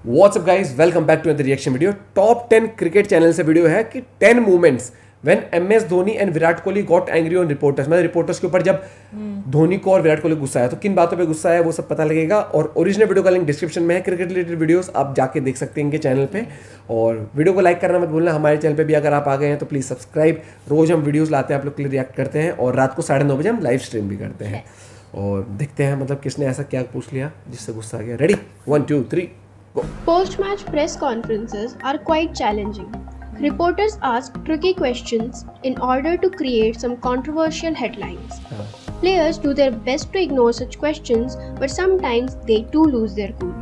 WhatsApp guys, welcome back to another reaction video. Top 10 cricket channel से video है कि 10 moments when MS Dhoni and Virat Kohli got angry on reporters. मतलब reporters के ऊपर जब धोनी को और विराट कोहली गुस्सा है तो किन बातों पे गुस्सा है वो सब पता लगेगा। और ओरिजिनल वीडियो का लिंक डिस्क्रिप्शन में है। क्रिकेट रिलेटेड वीडियोस आप जाके देख सकते हैं इनके चैनल पे। और वीडियो को लाइक करना मत भूलना। हमारे चैनल पे भी अगर आप आ गए हैं तो प्लीज़ सब्सक्राइब। रोज हम वीडियोस लाते हैं, आप लोग के लिए रिएक्ट करते हैं और रात को 9:30 बजे हम लाइव स्ट्रीम भी करते हैं। और देखते हैं मतलब किसने ऐसा क्या पूछ लिया जिससे गुस्सा आ गया। Ready 1 2 3 go. Post-match press conferences are quite challenging. Reporters ask tricky questions in order to create some controversial headlines. Players do their best to ignore such questions, but sometimes they too lose their cool.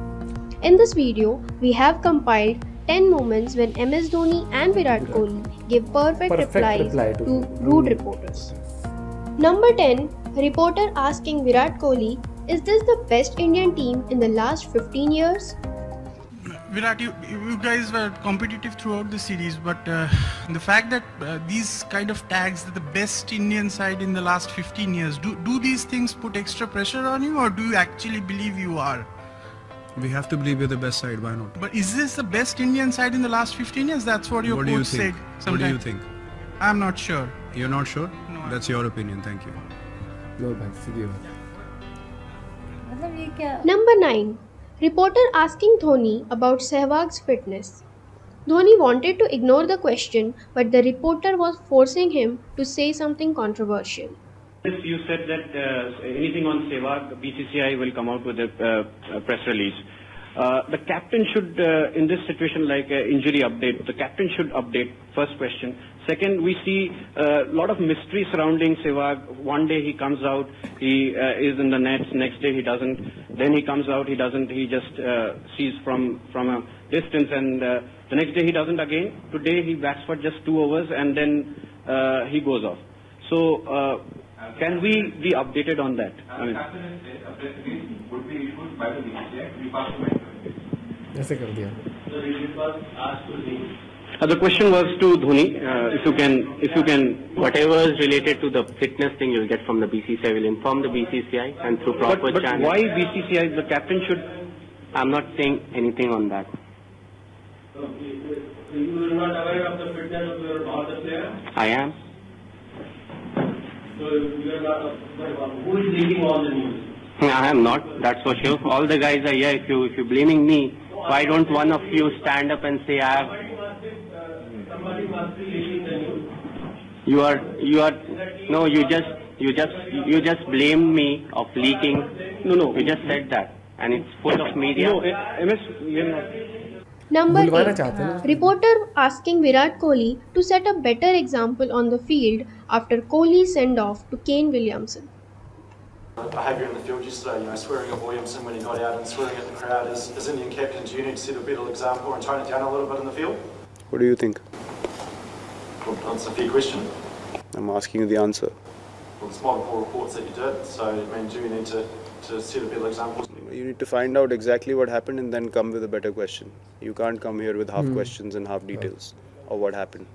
In this video, we have compiled 10 moments when MS Dhoni and Virat Kohli give perfect replies to rude reporters. Number 10. Reporter asking Virat Kohli, is this the best Indian team in the last 15 years? Virat, you guys were competitive throughout the series, but the fact that these kind of tags, the best Indian side in the last 15 years, do these things put extra pressure on you, or do you actually believe you are? We have to believe we're the best side, why not? But is this the best Indian side in the last 15 years? That's what your coach said. What do you think? I'm not sure. You're not sure? No. That's your opinion, thank you. लो भाई सीधी बात। मतलब ये क्या? Number 9. Reporter asking Dhoni about Sehwag's fitness. Dhoni wanted to ignore the question, but the reporter was forcing him to say something controversial. If you said that anything on Sehwag, BCCI will come out with a press release. The captain should, in this situation like injury update, the captain should update, first question. Second, we see a lot of mystery surrounding Sehwag. One day he comes out, he is in the nets, next day he doesn't. Then he comes out, he doesn't, he just sees from a distance, and the next day he doesn't again. Today he bats for just 2 overs and then he goes off. So, can we be updated on that? ऐसे कर दिया। The question was to Dhoni. If you can, whatever is related to the fitness thing you'll get from the BCCI, will inform the BCCI and through proper but channels. why BCCI? The captain should. I'm not saying anything on that. You are not aware of the fitness of your other player? I am. So you are not. Who is leaking all the news? I am not. That's for sure. All the guys are here. If you're blaming me, why don't one of you stand up and say I have? Somebody must be leaking the news. You are. No, you just blame me of leaking. No. You just said that, and it's full of media. No, MS. We are not. Number बुलवाना 8. चाहते हैं ना। Reporter asking Virat Kohli to set a better example on the field after Kohli's send-off to Kane Williamson. Behaviour in the field yesterday, swearing at Williamson when he got out and swearing at the crowd. As Indian captains, you need to set a better example and tone it down a little bit in the field. What do you think? Well, that's a fair question. I'm asking you the answer. Well, it's multiple reports that you did, so do you need to set a better example? You need to find out exactly what happened and then come with a better question. You can't come here with half questions and half details of what happened.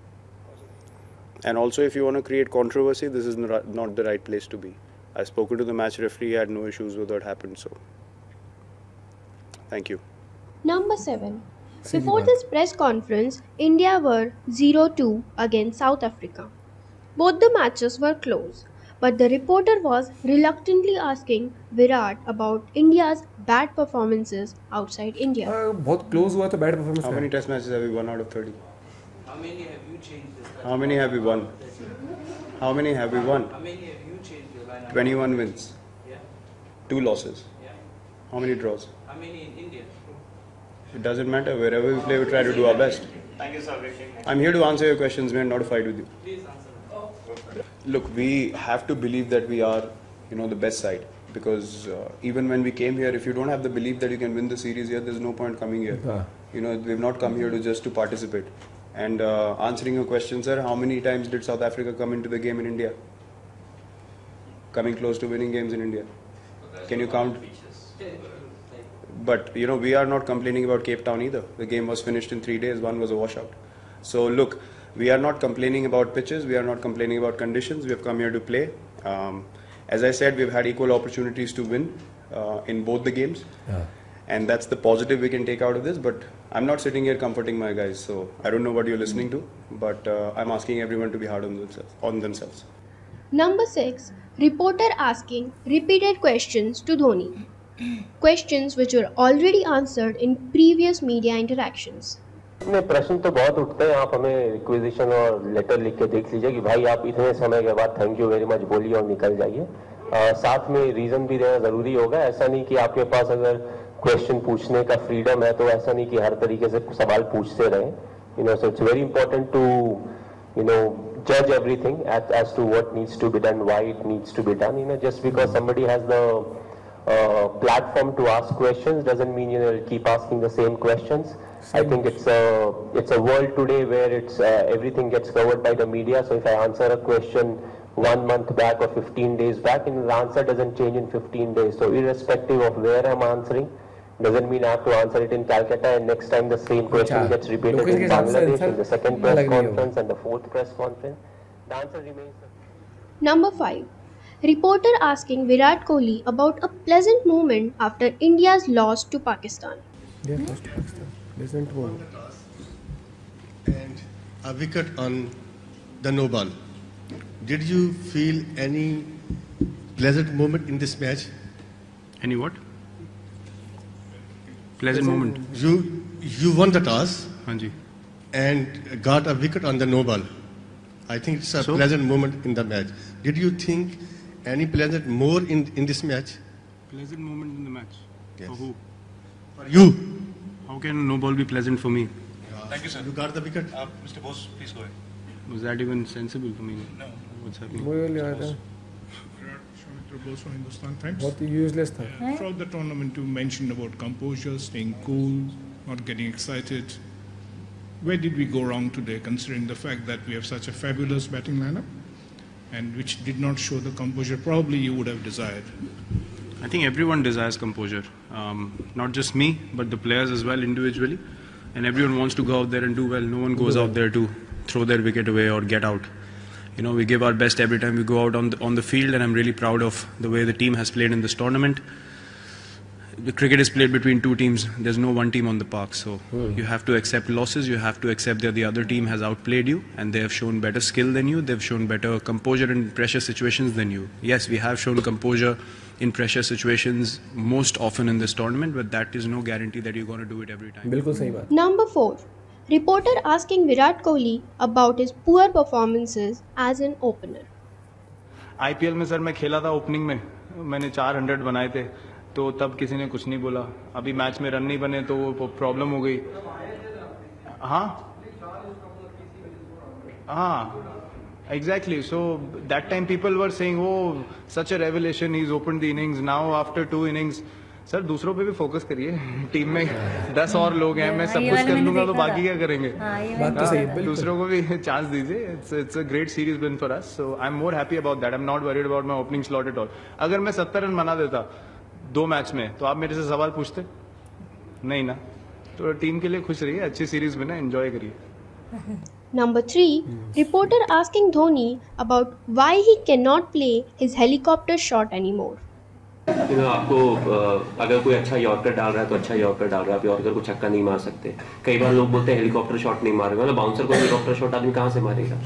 And also, if you want to create controversy, this is not the right place to be. I've spoken to the match referee, he had no issues with what happened, so thank you. Number 7. Before this press conference, India were 0-2 against South Africa. Both the matches were close, but the reporter was reluctantly asking Virat about India's bad performances outside India. बहुत close हुआ तो bad performance. How many test matches have we won out of 30? How many have you changed this? How many have we won? How many have we won? How many have you changed your lineup? 21 wins, Yeah. 2 losses. Yeah. How many draws? How many in India? It doesn't matter. Wherever we play, we try to do our best. Thank you, sir. I'm here to answer your questions, man, not to fight with you. Please answer. Look, we have to believe that we are, the best side. Because even when we came here, if you don't have the belief that you can win the series here, there's no point coming here. We've not come here to participate. And answering your question, sir, how many times did South Africa come into the game in India? Coming close to winning games in India. Can you count? But we are not complaining about Cape Town either. The game was finished in 3 days. One was a washout. So look, we are not complaining about pitches. We are not complaining about conditions. We have come here to play. As I said, we've had equal opportunities to win in both the games. and that's the positive we can take out of this. But I'm not sitting here comforting my guys, so I don't know what you're listening to, but I'm asking everyone to be hard on themselves. Number 6. Reporter asking repeated questions to Dhoni. Questions which were already answered in previous media interactions. नहीं, प्रश्न तो बहुत उठते हैं. आप हमें requisition और letter लिख के देख लीजिए कि भाई आप इतने समय के बाद थैंक यू वेरी मच बोलिए और निकल जाइए. साथ में रीजन भी देना जरूरी होगा. ऐसा नहीं कि आपके पास अगर क्वेश्चन पूछने का फ्रीडम है तो ऐसा नहीं कि हर तरीके से सवाल पूछते रहें. So it's very important to judge everything as to what needs to be done, why it needs to be done. Just because somebody has the platform to ask questions doesn't mean you'll keep asking the same questions. I think it's a world today where it's everything gets covered by the media. So if I answer a question 1 month back or 15 days back, and the answer doesn't change in 15 days. So irrespective of where I'm answering, doesn't mean I have to answer it in Calcutta and next time the same question gets repeated in Bangladesh in the second press conference and the fourth press conference. The answer remains the same. Number 5. Reporter asking Virat Kohli about a pleasant moment after India's loss to Pakistan. Yeah, lost to Pakistan. Pleasant moment. And a wicket on the no ball. Did you feel any pleasant moment in this match? Any what? Pleasant moment. You won the toss. Hanji. And got a wicket on the no ball. I think it's a pleasant moment in the match. Did you think any pleasant more in this match? Pleasant moment in the match? Yes. For who? For you. How can no ball be pleasant for me? Thank you, sir. You got the wicket. Mr. Bose, please go ahead. Was that even sensible for me? No. What's happening? Bose from Hindustan Times. बहुत useless था. Throughout the tournament, you mentioned about composure, staying cool, not getting excited. Where did we go wrong today, considering the fact that we have such a fabulous batting lineup, and which did not show the composure probably you would have desired? I think everyone desires composure, not just me, but the players as well individually, and everyone wants to go out there and do well. No one goes out there to throw their wicket away or get out. We give our best every time we go out on the field, and I'm really proud of the way the team has played in this tournament. The cricket is played between two teams. There's no one team on the park, so you have to accept losses. You have to accept that the other team has outplayed you, and they have shown better skill than you. They've shown better composure in pressure situations than you. Yes, we have shown composure in pressure situations most often in this tournament, but that is no guarantee that you're going to do it every time. बिल्कुल सही बात. Number 4. Reporter asking Virat Kohli about his poor performances as an opener. IPL में sir मैं खेला था opening में, मैंने 400 बनाए थे, तो तब किसी ने कुछ नहीं बोला. अभी मैच में रन नहीं बने तो वो प्रॉब्लम हो गई. हाँ exactly. So that time people were saying, oh, such a revelation, he's opened the innings. Now after 2 innings, sir दूसरों पे भी फोकस करिए. टीम में 10 और लोग हैं, मैं सब कुछ कर लूंगा तो बाकी क्या करेंगे. बात तो सही है. दूसरों को भी चांस दीजिए. It's a great series win for us. So I'm more happy about that. I'm not worried about my opening slot at all. अगर मैं 70 रन बना देता 2 मैच में तो आप मेरे से सवाल पूछते नहीं ना. तो टीम के लिए खुश रहिए, अच्छी सीरीज में ना एंजॉय करिए. Number 3. Reporter asking Dhoni about why he cannot play his helicopter shot anymore. आपको अगर कोई अच्छा यॉर्कर डाल रहा है तो अच्छा यॉर्कर डाल रहा है. आप यॉर्कर को छक्का नहीं मार सकते. कई बार लोग बोलते हैं हेलीकॉप्टर शॉट नहीं मारेगा. मतलब बाउंसर को हेलीकॉप्टर शॉट आदमी कहाँ से मारेगा.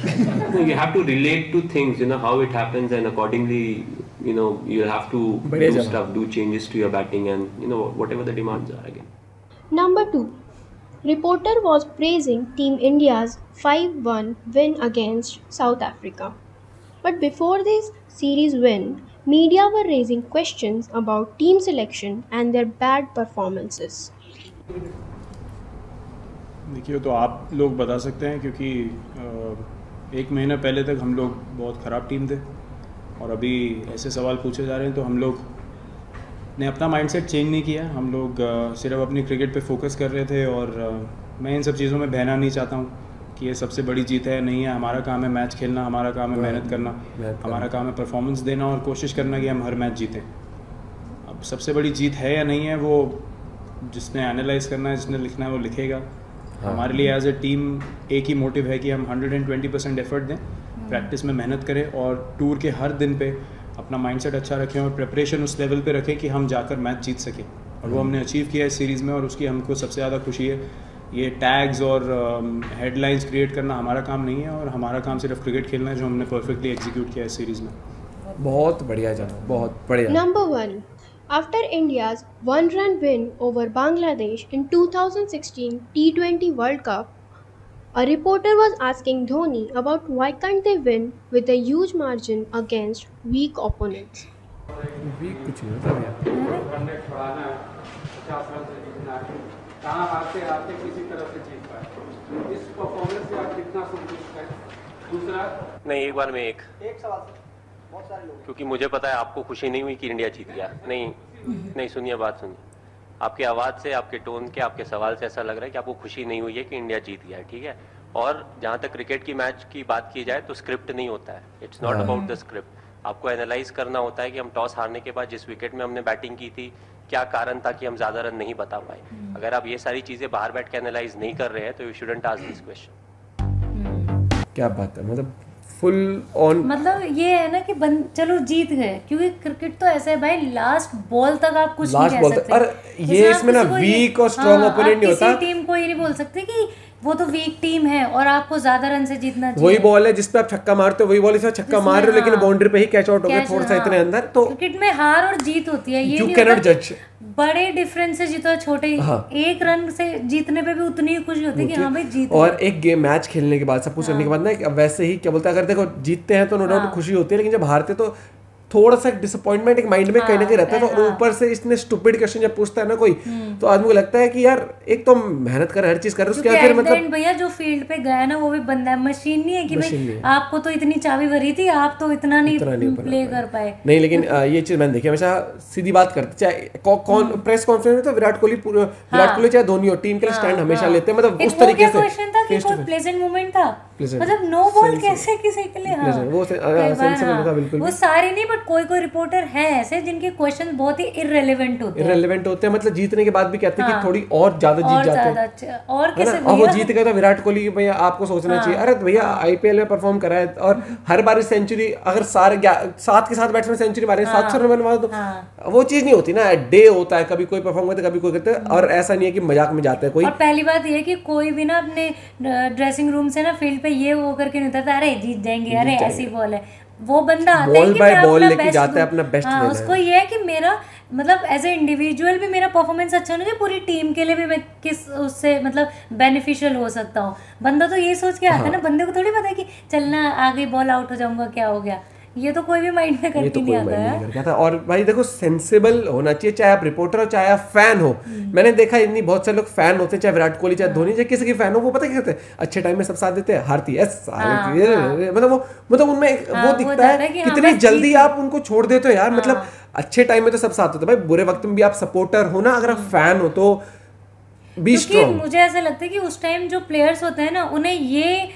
You have to relate to things, how it happens, and accordingly, you have to do stuff, do changes to your batting, and whatever the demands are again. Number 2. Reporter was praising Team India's 5-1 win against South Africa. But before this series win, media were raising questions about team selection and their bad performances. देखिए तो आप लोग बता सकते हैं, क्योंकि 1 महीना पहले तक हम लोग बहुत ख़राब टीम थे और अभी ऐसे सवाल पूछे जा रहे हैं. तो हम लोग ने अपना माइंडसेट चेंज नहीं किया. हम लोग सिर्फ अपनी क्रिकेट पे फोकस कर रहे थे, और मैं इन सब चीज़ों में बहना नहीं चाहता हूँ कि ये सबसे बड़ी जीत है. नहीं है. हमारा काम है मैच खेलना, हमारा काम है मेहनत करना, हमारा काम है परफॉर्मेंस देना और कोशिश करना कि हम हर मैच जीतें. अब सबसे बड़ी जीत है या नहीं है वो जिसने एनालाइज करना है, जिसने लिखना है वो लिखेगा. हमारे लिए एज ए टीम एक ही मोटिव है कि हम 120% एफर्ट दें, प्रैक्टिस में मेहनत करें और टूर के हर दिन पे अपना माइंडसेट अच्छा रखें और प्रिपरेशन उस लेवल पे रखें कि हम जाकर मैच जीत सकें. और वो हमने अचीव किया इस सीरीज़ में, और उसकी हमको सबसे ज़्यादा खुशी है। ये टैग्स और हेडलाइंस क्रिएट करना हमारा काम नहीं है, और हमारा काम सिर्फ क्रिकेट खेलना है, जो हमने परफेक्टली एग्जीक्यूट किया इस सीरीज़ में। बहुत बढ़िया जनाब, बहुत बढ़िया। Number 1. After India's one-run win over Bangladesh in 2016 T20 World Cup, a reporter was asking Dhoni about why can't they win with a huge margin against weak opponents. Weak कुछ नहीं होता भैया। कहाँ आते आते किसी तरह से जीत पाए, इस परफॉर्मेंस से आप कितना संतुष्ट हैं? दूसरा नहीं, एक बार में एक सवाल से बहुत सारे लोग, क्योंकि मुझे पता है आपको खुशी नहीं हुई कि इंडिया जीत गया। नहीं, सुनिए बात सुनिए, आपकी आवाज़ से, आपके टोन के, आपके सवाल से ऐसा लग रहा है कि आपको खुशी नहीं हुई है कि इंडिया जीत गया है, ठीक है। और जहाँ तक क्रिकेट की मैच की बात की जाए तो स्क्रिप्ट नहीं होता है, it's not about the script. आपको एनालाइज करना होता है कि हम टॉस हारने के बाद जिस विकेट में हमने बैटिंग की थी, क्या कारण था कि हम ज़्यादा रन नहीं बता पाए। अगर आप ये सारी चीज़ें बाहर बैठ के एनालाइज नहीं कर रहे हैं तो you shouldn't ask this question. क्या बात है, मतलब फुल ऑन, मतलब ये है ना कि चलो जीत गए, क्योंकि क्रिकेट तो ऐसा है भाई, लास्ट बॉल तक आप कुछ नहीं कह सकते। और ये इसमें ना वीक और स्ट्रॉन्ग ओपोनेंट नहीं होता। किसी टीम को ये नहीं बोल सकते कि वो तो वीक टीम है और आपको ज्यादा रन से जीतना चाहिए। वही बॉल है जिसपे आप छक्का मारते हो, वही बॉल इसमें छक्का मार रहे हो, लेकिन बाउंड्री पे ही कैच आउट हो गया थोड़ा सा इतने अंदर। तो क्रिकेट में हार और जीत होती है, ये यू नहीं कैन नॉट होता जज। बड़े डिफरेंस से जीतो, छोटे एक रन से जीतने पे भी उतनी ही खुशी होती है कि हाँ भाई जीत। और एक गेम मैच खेलने के बाद, सब कुछ करने के बाद ना, वैसे ही क्या बोलते हैं, अगर देखो जीतते हैं तो नो डाउट खुशी होती है, लेकिन जब हारते तो थोड़ा सा डिसअपॉइंटमेंट एक माइंड में कहीं ना कहीं रहता है। तो ऊपर से इसने स्टूपिड क्वेश्चन जब पूछता है ना कोई, तो आदमी को लगता है कि यार एक तो मेहनत कर, हर चीज कर, उसके बाद फिर मतलब भैया जो फील्ड पे गया ना वो भी बंदा है, मशीन नहीं है कि भाई आपको तो इतनी चाबी भरी थी, आप तो इतना नहीं प्ले कर पाए। नहीं, लेकिन ये चीज मैंने देखी, हमेशा सीधी बात करते, चाहे कौन प्रेस कॉन्फ्रेंस में तो विराट कोहली चाहे धोनी हो, टीम के लिए स्टैंड हमेशा लेते हैं, मतलब उस तरीके से। क्वेश्चन था कि कोई प्लेजेंट मोमेंट था, मतलब नो बॉल कैसे किसी के लिए, वो सारे नहीं, बट कोई रिपोर्टर है ऐसे जिनके क्वेश्चन बहुत ही इररिलेवेंट होते हैं, मतलब जीतने के बाद भी कहते हैं कि थोड़ी और ज्यादा जीत जाते हैं, और कैसे वो जीत गया था विराट कोहली, भैया आपको सोचना चाहिए। अरे भैया आईपीएल में परफॉर्म करा है और हर बार सेंचुरी, अगर सारे 7 के 7 बैट्समैन सेंचुरी मारे, 700 रन बनवा दो, वो चीज नहीं होती ना। डे होता है, कभी कोई परफॉर्म करता है, कभी कोई करता है, और ऐसा नहीं है कि मजाक में जाते हैं कोई। और पहली बात ये है कि कोई भी ना अपने ड्रेसिंग रूम से ना फील्ड पे ये वो करके नहीं उतरता, अरे जीत जाएंगे, अरे ऐसी बॉल है। वो बंदा आता है कि मैं बॉल लेके जाता है अपना बेस्ट देना है। उसको ये है कि मेरा मतलब एज ए इंडिविजुअल भी मेरा परफॉर्मेंस अच्छा होना चाहिए, पूरी टीम के लिए भी मैं किस उससे मतलब बेनिफिशियल हो सकता हूँ। बंदा तो ये सोच के आता है ना, बंदे को थोड़ी पता है कि चलना आ गई बॉल आउट हो जाऊंगा, क्या हो गया, ये तो कोई भी माइंड में करके नहीं आता है। और भाई देखो सेंसिबल होना चाहिए, चाहे आप रिपोर्टर हो चाहे आप फैन हो। मैंने देखा इतनी बहुत सारे लोग फैन होते हैं, चाहे विराट कोहली चाहे धोनी, चाहे किसी की फैन हो, वो पता क्या कहते हैं, अच्छे टाइम में सब साथ देते हैं, हारती है मतलब उनमें वो दिखता है कितनी जल्दी आप उनको छोड़ देते हो यार। मतलब अच्छे टाइम में तो सब साथ होते हैं भाई, बुरे वक्त में भी आप सपोर्टर हो ना, अगर आप फैन हो तो बी स्ट्रॉन्ग। मुझे ऐसा लगता है कि उस टाइम जो प्लेयर्स होते हैं ना, उन्हें ये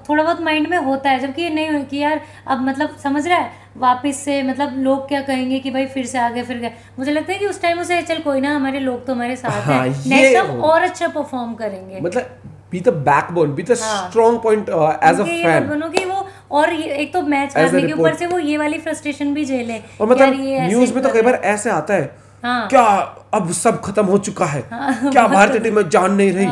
थोड़ा बहुत माइंड में होता है, जबकि ये नहीं हो कि यार अब मतलब समझ रहा है वापस से, मतलब लोग क्या कहेंगे कि भाई फिर से आगे फिर गए। मुझे लगता है कि उस टाइम उसे चल कोई ना, हमारे लोग तो हमारे साथ हैं, नेक्स्ट टाइम और अच्छा परफॉर्म करेंगे, मतलब be the backbone, be the strong point as a fan. दोनों की वो, और एक तो मैच हारने के ऊपर से वो ये वाली फ्रस्ट्रेशन भी झेले। और मतलब न्यूज में तो कई बार ऐसे आता है, क्या अब सब खत्म हो चुका है, क्या भारतीय टीम में जान नहीं रही,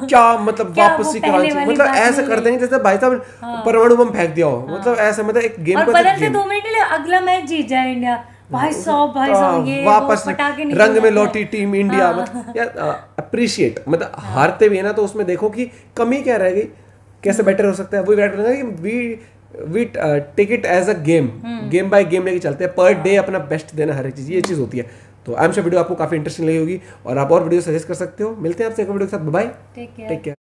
क्या मतलब वापसी करानी, मतलब ऐसे कर देंगे जैसे भाई साहब परमाणु बम फेंक दिया हो, मतलब ऐसे, मतलब एक गेम को बदलते 2 मिनट के लिए अगला मैच जीत जाए इंडिया, भाई साहब ये वापस रंग में लौटी टीम इंडिया। मतलब यार अप्रिशिएट, मतलब हारते भी है ना तो उसमें देखो कि कमी क्या रह गई, कैसे बेटर हो सकता है। वो Virat Kohli we take it as a game by game लेके चलते हैं, पर डे अपना बेस्ट देना, हर एक चीज, ये चीज होती है। तो आई एम श्योर वीडियो आपको काफी इंटरेस्टिंग लगी होगी और आप और वीडियो सजेस्ट कर सकते हो। मिलते हैं आपसे एक वीडियो के साथ, बाय, टेक केयर।